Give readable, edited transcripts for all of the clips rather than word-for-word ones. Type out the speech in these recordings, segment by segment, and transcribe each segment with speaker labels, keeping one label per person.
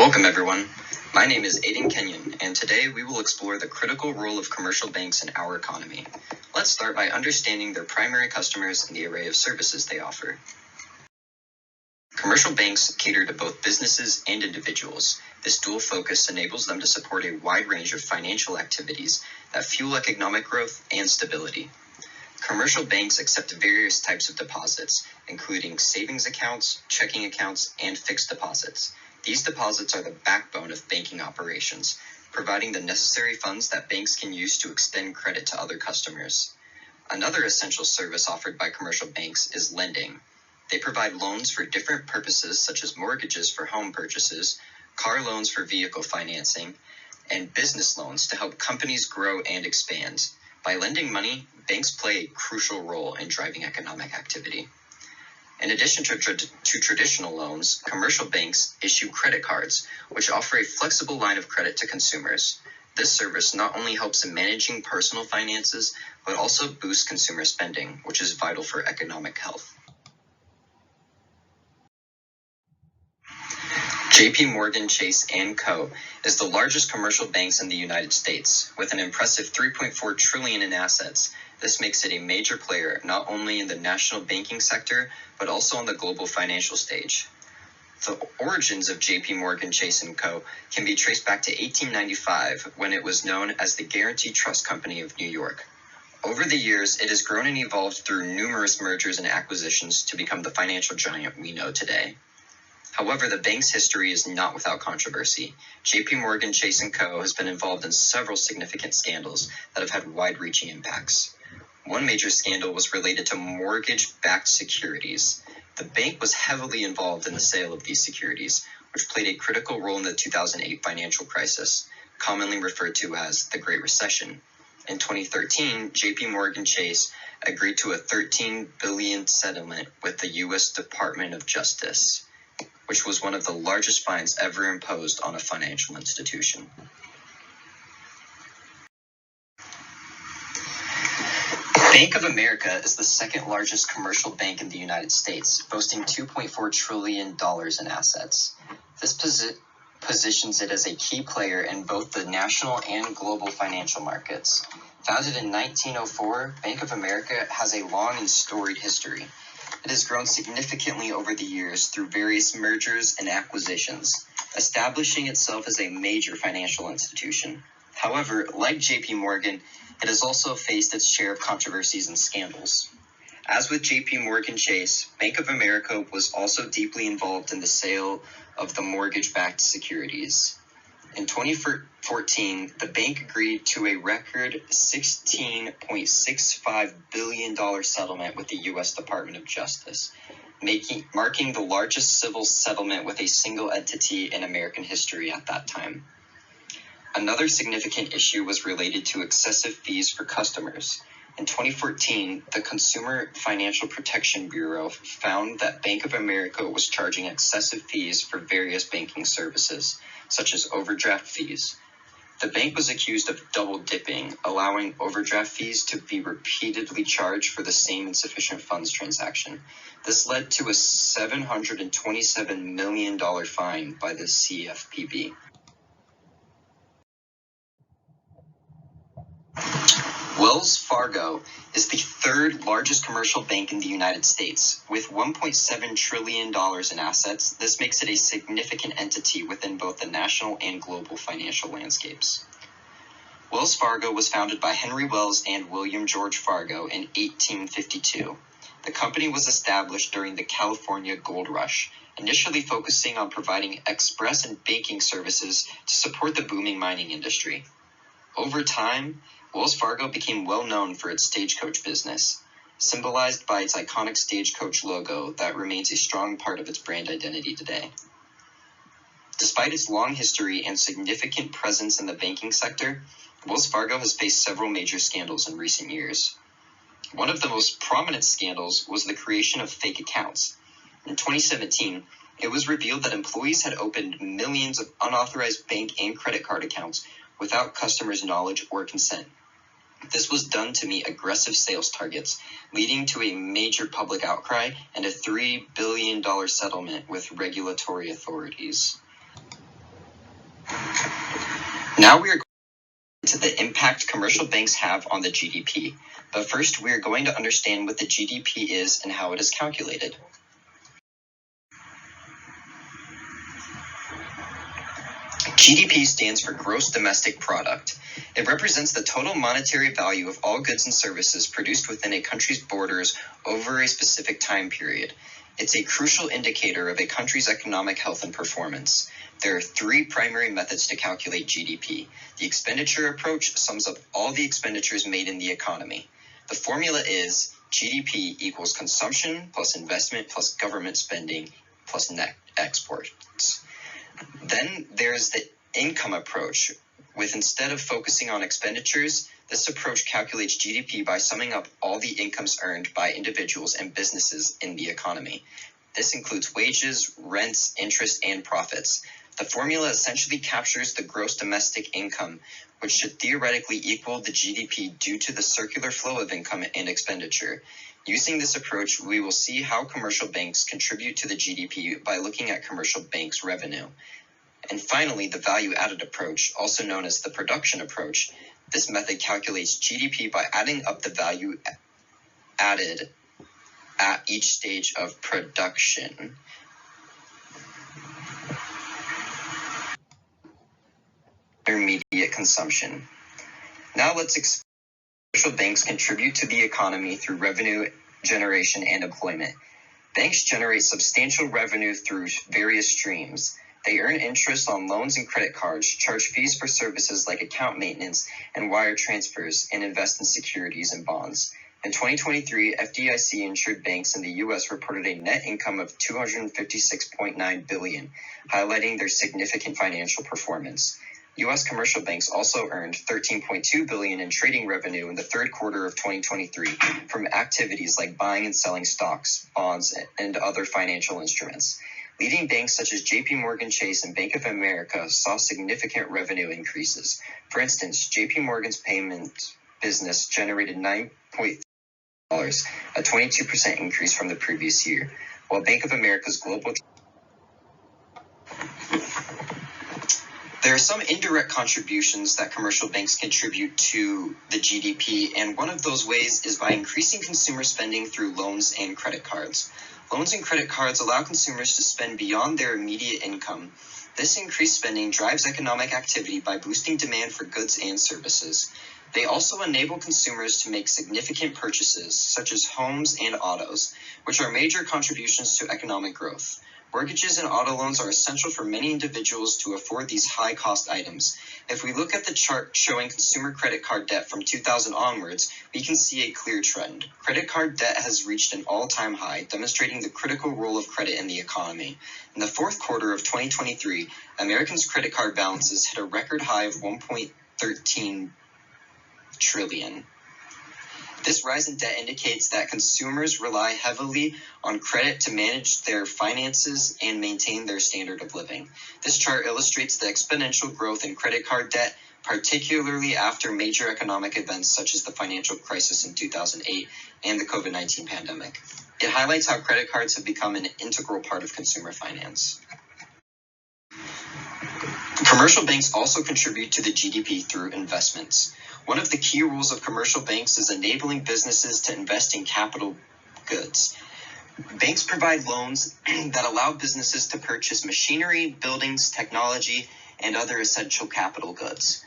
Speaker 1: Welcome everyone. My name is Aiden Kenyon, and today we will explore the critical role of commercial banks in our economy. Let's start by understanding their primary customers and the array of services they offer. Commercial banks cater to both businesses and individuals. This dual focus enables them to support a wide range of financial activities that fuel economic growth and stability. Commercial banks accept various types of deposits, including savings accounts, checking accounts, and fixed deposits. These deposits are the backbone of banking operations, providing the necessary funds that banks can use to extend credit to other customers. Another essential service offered by commercial banks is lending. They provide loans for different purposes, such as mortgages for home purchases, car loans for vehicle financing, and business loans to help companies grow and expand. By lending money, banks play a crucial role in driving economic activity. In addition to traditional loans, commercial banks issue credit cards, which offer a flexible line of credit to consumers. This service not only helps in managing personal finances, but also boosts consumer spending, which is vital for economic health. JP Morgan Chase & Co. is the largest commercial banks in the United States, with an impressive $3.4 trillion in assets. This makes it a major player not only in the national banking sector, but also on the global financial stage. The origins of JP Morgan Chase & Co. can be traced back to 1895, when it was known as the Guaranty Trust Company of New York. Over the years, it has grown and evolved through numerous mergers and acquisitions to become the financial giant we know today. However, the bank's history is not without controversy. JP Morgan Chase & Co. has been involved in several significant scandals that have had wide-reaching impacts. One major scandal was related to mortgage-backed securities. The bank was heavily involved in the sale of these securities, which played a critical role in the 2008 financial crisis, commonly referred to as the Great Recession. In 2013, JP Morgan Chase agreed to a $13 billion settlement with the U.S. Department of Justice, which was one of the largest fines ever imposed on a financial institution. Bank of America is the second largest commercial bank in the United States, boasting $2.4 trillion in assets. This positions it as a key player in both the national and global financial markets. Founded in 1904, Bank of America has a long and storied history. It has grown significantly over the years through various mergers and acquisitions, establishing itself as a major financial institution. However, like JP Morgan, it has also faced its share of controversies and scandals. As with JP Morgan Chase, Bank of America was also deeply involved in the sale of the mortgage-backed securities. In 2014, the bank agreed to a record $16.65 billion settlement with the U.S. Department of Justice, marking the largest civil settlement with a single entity in American history at that time. Another significant issue was related to excessive fees for customers. In 2014, the Consumer Financial Protection Bureau found that Bank of America was charging excessive fees for various banking services, such as overdraft fees. The bank was accused of double dipping, allowing overdraft fees to be repeatedly charged for the same insufficient funds transaction. This led to a $727 million fine by the CFPB. Wells Fargo is the third largest commercial bank in the United States. With $1.7 trillion in assets, this makes it a significant entity within both the national and global financial landscapes. Wells Fargo was founded by Henry Wells and William George Fargo in 1852. The company was established during the California Gold Rush, initially focusing on providing express and banking services to support the booming mining industry. Over time, Wells Fargo became well known for its stagecoach business, symbolized by its iconic stagecoach logo that remains a strong part of its brand identity today. Despite its long history and significant presence in the banking sector, Wells Fargo has faced several major scandals in recent years. One of the most prominent scandals was the creation of fake accounts. In 2017, it was revealed that employees had opened millions of unauthorized bank and credit card accounts without customers' knowledge or consent. This was done to meet aggressive sales targets, leading to a major public outcry and a $3 billion settlement with regulatory authorities. Now we are going to the impact commercial banks have on the GDP. But first, we are going to understand what the GDP is and how it is calculated. GDP stands for Gross Domestic Product. It represents the total monetary value of all goods and services produced within a country's borders over a specific time period. It's a crucial indicator of a country's economic health and performance. There are three primary methods to calculate GDP. The expenditure approach sums up all the expenditures made in the economy. The formula is GDP equals consumption plus investment plus government spending plus net exports. Then there's the income approach, with instead of focusing on expenditures, this approach calculates GDP by summing up all the incomes earned by individuals and businesses in the economy. This includes wages, rents, interest, and profits. The formula essentially captures the gross domestic income, which should theoretically equal the GDP due to the circular flow of income and expenditure. Using this approach, we will see how commercial banks contribute to the GDP by looking at commercial banks' revenue. And finally, the value-added approach, also known as the production approach. This method calculates GDP by adding up the value added at each stage of production. Intermediate consumption. Now let's explain how commercial banks contribute to the economy through revenue generation and employment. Banks generate substantial revenue through various streams. They earn interest on loans and credit cards, charge fees for services like account maintenance and wire transfers, and invest in securities and bonds. In 2023, FDIC-insured banks in the U.S. reported a net income of $256.9 billion, highlighting their significant financial performance. U.S. commercial banks also earned $13.2 billion in trading revenue in the third quarter of 2023 from activities like buying and selling stocks, bonds, and other financial instruments. Leading banks such as JP Morgan Chase and Bank of America saw significant revenue increases. For instance, JP Morgan's payment business generated $9.3 billion, a 22% increase from the previous year, while Bank of America's global. There are some indirect contributions that commercial banks contribute to the GDP, and one of those ways is by increasing consumer spending through loans and credit cards. Loans and credit cards allow consumers to spend beyond their immediate income. This increased spending drives economic activity by boosting demand for goods and services. They also enable consumers to make significant purchases, such as homes and autos, which are major contributions to economic growth. Mortgages and auto loans are essential for many individuals to afford these high-cost items. If we look at the chart showing consumer credit card debt from 2000 onwards, we can see a clear trend. Credit card debt has reached an all-time high, demonstrating the critical role of credit in the economy. In the fourth quarter of 2023, Americans' credit card balances hit a record high of $1.13 trillion. This rise in debt indicates that consumers rely heavily on credit to manage their finances and maintain their standard of living. This chart illustrates the exponential growth in credit card debt, particularly after major economic events such as the financial crisis in 2008 and the COVID-19 pandemic. It highlights how credit cards have become an integral part of consumer finance. Commercial banks also contribute to the GDP through investments. One of the key rules of commercial banks is enabling businesses to invest in capital goods. Banks provide loans that allow businesses to purchase machinery, buildings, technology, and other essential capital goods.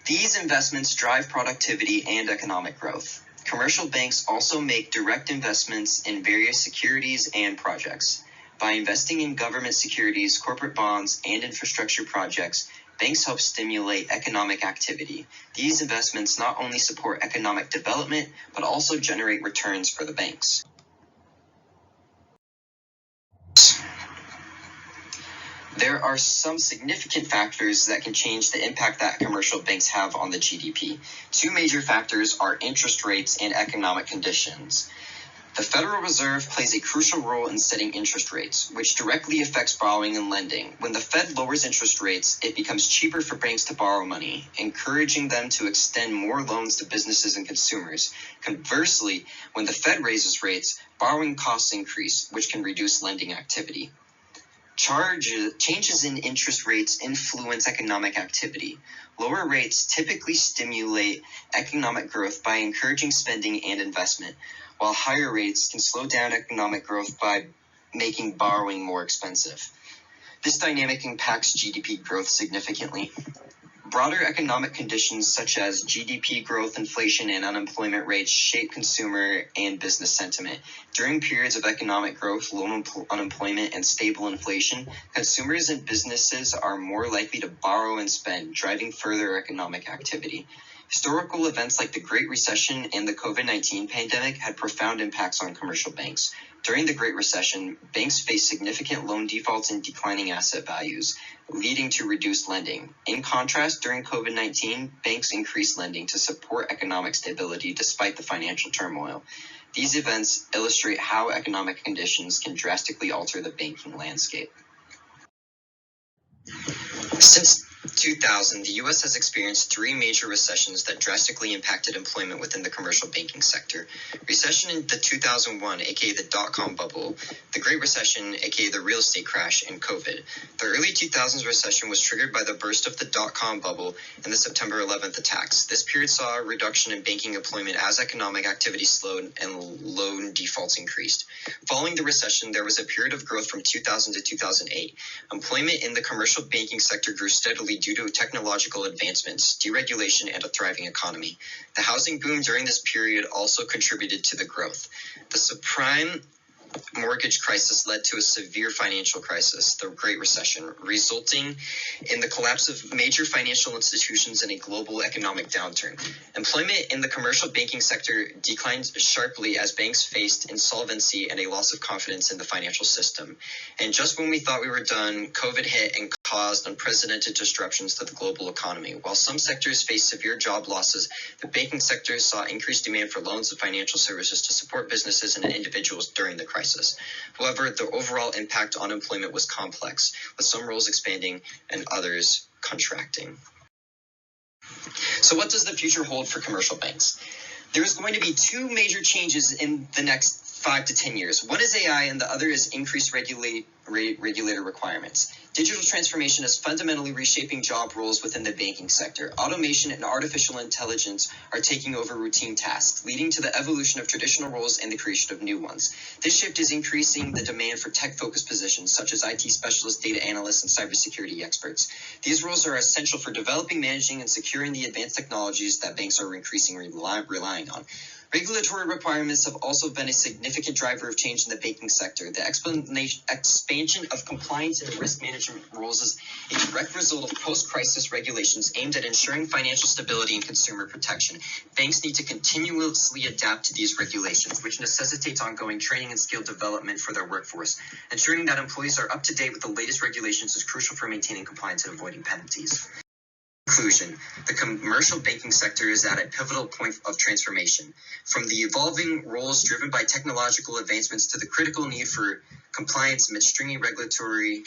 Speaker 1: These investments drive productivity and economic growth. Commercial banks also make direct investments in various securities and projects. By investing in government securities, corporate bonds, and infrastructure projects, banks help stimulate economic activity. These investments not only support economic development, but also generate returns for the banks. There are some significant factors that can change the impact that commercial banks have on the GDP. Two major factors are interest rates and economic conditions. The Federal Reserve plays a crucial role in setting interest rates, which directly affects borrowing and lending. When the Fed lowers interest rates, it becomes cheaper for banks to borrow money, encouraging them to extend more loans to businesses and consumers. Conversely, when the Fed raises rates, borrowing costs increase, which can reduce lending activity. Changes in interest rates influence economic activity. Lower rates typically stimulate economic growth by encouraging spending and investment, while higher rates can slow down economic growth by making borrowing more expensive. This dynamic impacts GDP growth significantly. Broader economic conditions such as GDP growth, inflation, and unemployment rates shape consumer and business sentiment. During periods of economic growth, low unemployment, and stable inflation, consumers and businesses are more likely to borrow and spend, driving further economic activity. Historical events like the Great Recession and the COVID-19 pandemic had profound impacts on commercial banks. During the Great Recession, banks faced significant loan defaults and declining asset values, leading to reduced lending. In contrast, during COVID-19, banks increased lending to support economic stability despite the financial turmoil. These events illustrate how economic conditions can drastically alter the banking landscape. Since 2000, the U.S. has experienced three major recessions that drastically impacted employment within the commercial banking sector. Recession in the 2001, aka the dot-com bubble, the Great Recession, aka the real estate crash, and COVID. The early 2000s recession was triggered by the burst of the dot-com bubble and the September 11th attacks. This period saw a reduction in banking employment as economic activity slowed and loan defaults increased. Following the recession, there was a period of growth from 2000 to 2008. Employment in the commercial banking sector grew steadily due to technological advancements, deregulation, and a thriving economy. The housing boom during this period also contributed to the growth. The subprime mortgage crisis led to a severe financial crisis, the Great Recession, resulting in the collapse of major financial institutions and a global economic downturn. Employment in the commercial banking sector declined sharply as banks faced insolvency and a loss of confidence in the financial system. And just when we thought we were done, COVID hit and caused unprecedented disruptions to the global economy. While some sectors faced severe job losses, the banking sector saw increased demand for loans and financial services to support businesses and individuals during the crisis. However, the overall impact on employment was complex, with some roles expanding and others contracting. So what does the future hold for commercial banks? There's going to be two major changes in the next 5 to 10 years. One is AI and the other is increased regulator requirements. Digital transformation is fundamentally reshaping job roles within the banking sector. Automation and artificial intelligence are taking over routine tasks, leading to the evolution of traditional roles and the creation of new ones. This shift is increasing the demand for tech-focused positions such as IT specialists, data analysts, and cybersecurity experts. These roles are essential for developing, managing, and securing the advanced technologies that banks are increasingly relying on. Regulatory requirements have also been a significant driver of change in the banking sector. The expansion of compliance and risk management rules is a direct result of post-crisis regulations aimed at ensuring financial stability and consumer protection. Banks need to continuously adapt to these regulations, which necessitates ongoing training and skill development for their workforce. Ensuring that employees are up to date with the latest regulations is crucial for maintaining compliance and avoiding penalties. Conclusion: the commercial banking sector is at a pivotal point of transformation. From the evolving roles driven by technological advancements to the critical need for compliance amid stringent regulatory